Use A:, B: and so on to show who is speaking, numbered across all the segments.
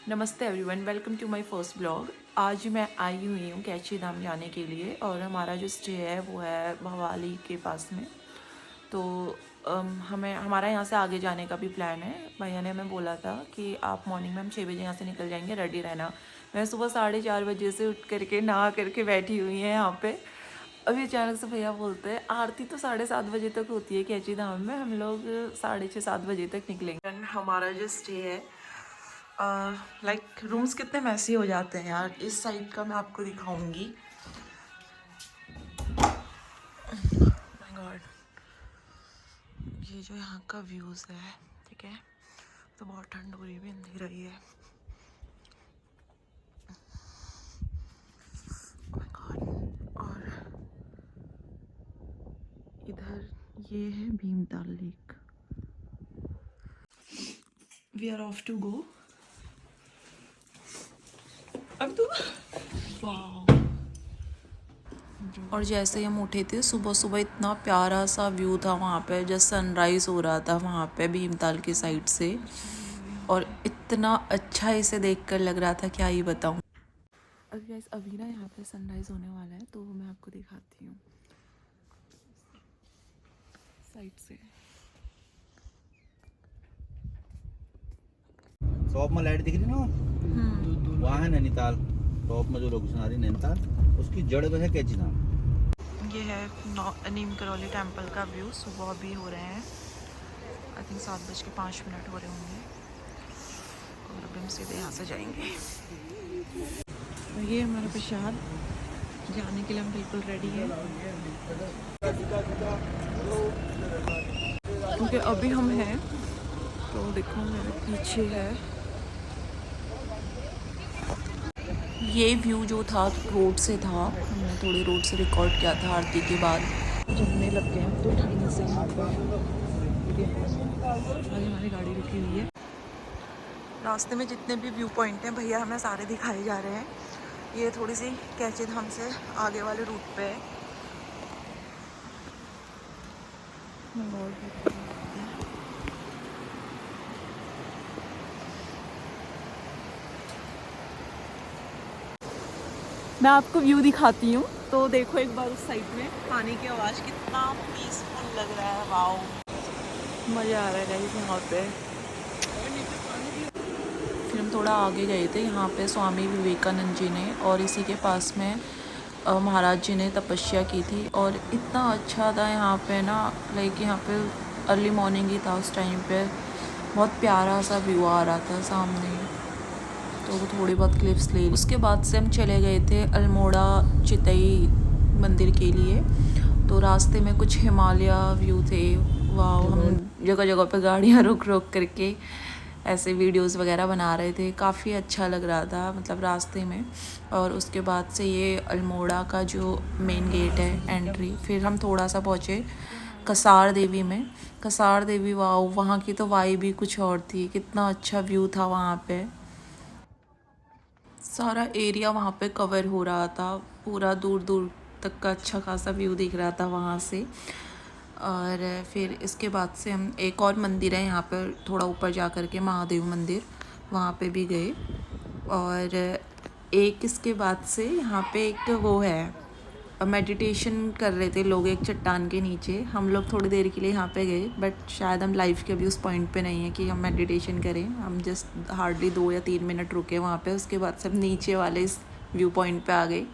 A: नमस्ते everyone, welcome to my first blog. आज मैं आई हुई हूँ कैची धाम जाने के लिए और हमारा जो स्टे है वो है भवाली के पास में। तो हमारा यहाँ से आगे जाने का भी प्लान है। भैया ने हमें बोला था कि आप मॉर्निंग में हम 6 बजे यहाँ से निकल जाएंगे, रेडी रहना। मैं सुबह 4:30 बजे से उठ करके नहा करके बैठी हुई है यहाँ पे। अभी अचानक से भैया बोलते हैं आरती तो 7:30 बजे तक होती है कैची धाम में, हम लोग 6:30-7 बजे तक निकलेंगे। हमारा जो स्टे है लाइक रूम्स कितने मैसी हो जाते हैं यार। इस साइड का मैं आपको दिखाऊंगी। माय गॉड, ये जो यहाँ का व्यूज़ है, ठीक है। तो बहुत ठंड हो रही भी नहीं रही है। माय गॉड, और इधर ये है Bhimtal lake. We are off to go. अब तो वाह। और जैसे हम उठे थे सुबह सुबह, इतना प्यारा सा व्यू था वहाँ पे, जस्ट सनराइज़ हो रहा था वहाँ पे भीमताल की साइड से, और इतना अच्छा इसे देखकर लग रहा था, क्या ही बताऊँ। अभी ना यहाँ पे सनराइज़ होने वाला है, तो मैं आपको दिखाती हूँ साइड से।
B: टॉप में लाइट दिख रही ना, वहाँ है नैनीताल। टॉप में जो लोकेशन आ रही है नैनीताल, उसकी जड़ पे है कैची धाम।
A: ये है नीम करौली टेम्पल का व्यू। सुबह अभी हो रहे हैं आई थिंक 7:05 हो रहे होंगे, और अभी हम सीधे यहाँ से जाएंगे। ये हमारा प्रसाद, जाने के लिए हम बिल्कुल रेडी हैं, क्योंकि अभी हम हैं। तो देखो मेरे पीछे है ये व्यू जो था रोड से था। हमने थोड़ी रोड से रिकॉर्ड किया था आरती के बाद। जमने लग गए हैं तो ठंड से यहाँ पर हमारी गाड़ी रुकी हुई है। रास्ते में जितने भी व्यू पॉइंट हैं भैया हमें सारे दिखाए जा रहे हैं। ये थोड़ी सी कैची धाम से आगे वाले रूट पे है। मैं आपको व्यू दिखाती हूँ, तो देखो एक बार उस साइड में पानी की आवाज़, कितना पीसफुल लग रहा है। वाओ, मज़ा आ रहा है गाइस यहाँ पे। फिर हम थोड़ा आगे गए थे, यहाँ पे स्वामी विवेकानंद जी ने और इसी के पास में महाराज जी ने तपस्या की थी, और इतना अच्छा था यहाँ पे ना। लाइक यहाँ पे अर्ली मॉर्निंग ही था उस टाइम पे, बहुत प्यारा सा व्यू आ रहा था सामने। तो वो थोड़ी बहुत क्लिप्स ले। उसके बाद से हम चले गए थे अल्मोड़ा चितई मंदिर के लिए। तो रास्ते में कुछ हिमालय व्यू थे। वाह, हम जगह जगह पे गाड़ियाँ रोक रोक करके ऐसे वीडियोस वगैरह बना रहे थे। काफ़ी अच्छा लग रहा था मतलब रास्ते में। और उसके बाद से ये अल्मोड़ा का जो मेन गेट है एंट्री, फिर हम थोड़ा सा पहुँचे कसार देवी में। कसार देवी, वाह, वहाँ की तो वाइब भी कुछ और थी। कितना अच्छा व्यू था वहाँ पे। सारा एरिया वहाँ पे कवर हो रहा था, पूरा दूर दूर तक का अच्छा खासा व्यू दिख रहा था वहाँ से। और फिर इसके बाद से हम एक और मंदिर है यहाँ पर थोड़ा ऊपर जा कर के, महादेव मंदिर, वहाँ पे भी गए। और एक इसके बाद से यहाँ पे एक वो है, मेडिटेशन कर रहे थे लोग एक चट्टान के नीचे। हम लोग थोड़ी देर के लिए यहाँ पे गए, बट शायद हम लाइफ के अभी उस पॉइंट पे नहीं है कि हम मेडिटेशन करें। हम जस्ट हार्डली 2 या 3 मिनट रुके वहाँ पे। उसके बाद सब नीचे वाले इस व्यू पॉइंट पे आ गए,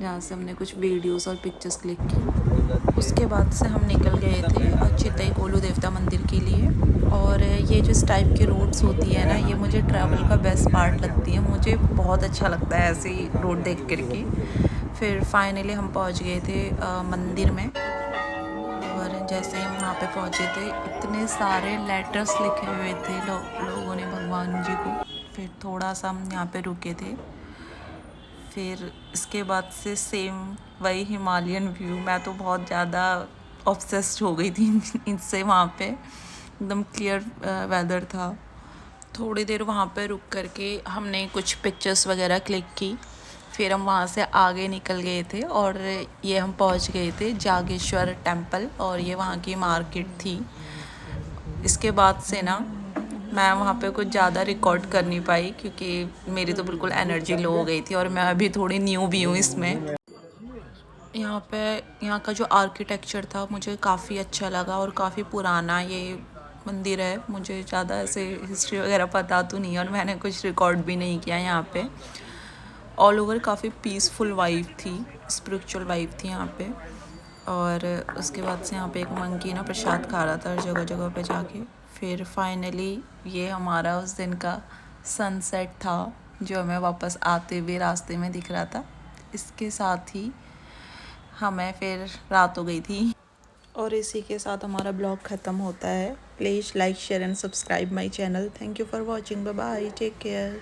A: जहाँ से हमने कुछ वीडियोस और पिक्चर्स क्लिक की। उसके बाद से हम निकल गए थे चितई कोलू देवता मंदिर के लिए। और ये जो इस टाइप की रोड्स होती है ना, ये मुझे ट्रैवल का बेस्ट पार्ट लगती है। मुझे बहुत अच्छा लगता है ऐसे ही रोड देख करके। फिर फाइनली हम पहुंच गए थे मंदिर में। और जैसे हम वहाँ पे पहुँचे थे, इतने सारे लेटर्स लिखे हुए थे लोगों ने भगवान जी को। फिर थोड़ा सा हम यहाँ पे रुके थे। फिर इसके बाद से सेम वही हिमालयन व्यू। मैं तो बहुत ज़्यादा ऑब्सेस्ड हो गई थी इनसे। वहाँ पे एकदम क्लियर वेदर था। थोड़ी देर वहाँ पे रुक करके हमने कुछ पिक्चर्स वगैरह क्लिक की। फिर हम वहाँ से आगे निकल गए थे, और ये हम पहुँच गए थे जागेश्वर टेम्पल, और ये वहाँ की मार्केट थी। इसके बाद से ना मैं वहाँ पे कुछ ज़्यादा रिकॉर्ड कर नहीं पाई क्योंकि मेरी तो बिल्कुल एनर्जी लो हो गई थी और मैं अभी थोड़ी न्यू भी हूँ इसमें। यहाँ का जो आर्किटेक्चर था मुझे काफ़ी अच्छा लगा और काफ़ी पुराना ये मंदिर है। मुझे ज़्यादा ऐसे हिस्ट्री वगैरह पता तो नहीं है और मैंने कुछ रिकॉर्ड भी नहीं किया यहाँ पे। ऑल ओवर काफ़ी पीसफुल वाइब थी, स्पिरिचुअल वाइब थी यहाँ पे। और उसके बाद से यहाँ पे एक मंकी ना प्रसाद खा रहा था हर जगह जगह पे जाके। फिर फाइनली ये हमारा उस दिन का सनसेट था जो हमें वापस आते हुए रास्ते में दिख रहा था। इसके साथ ही हमें फिर रात हो गई थी और इसी के साथ हमारा ब्लॉग ख़त्म होता है। Please like share and subscribe my channel. Thank you for watching. Bye bye, take care.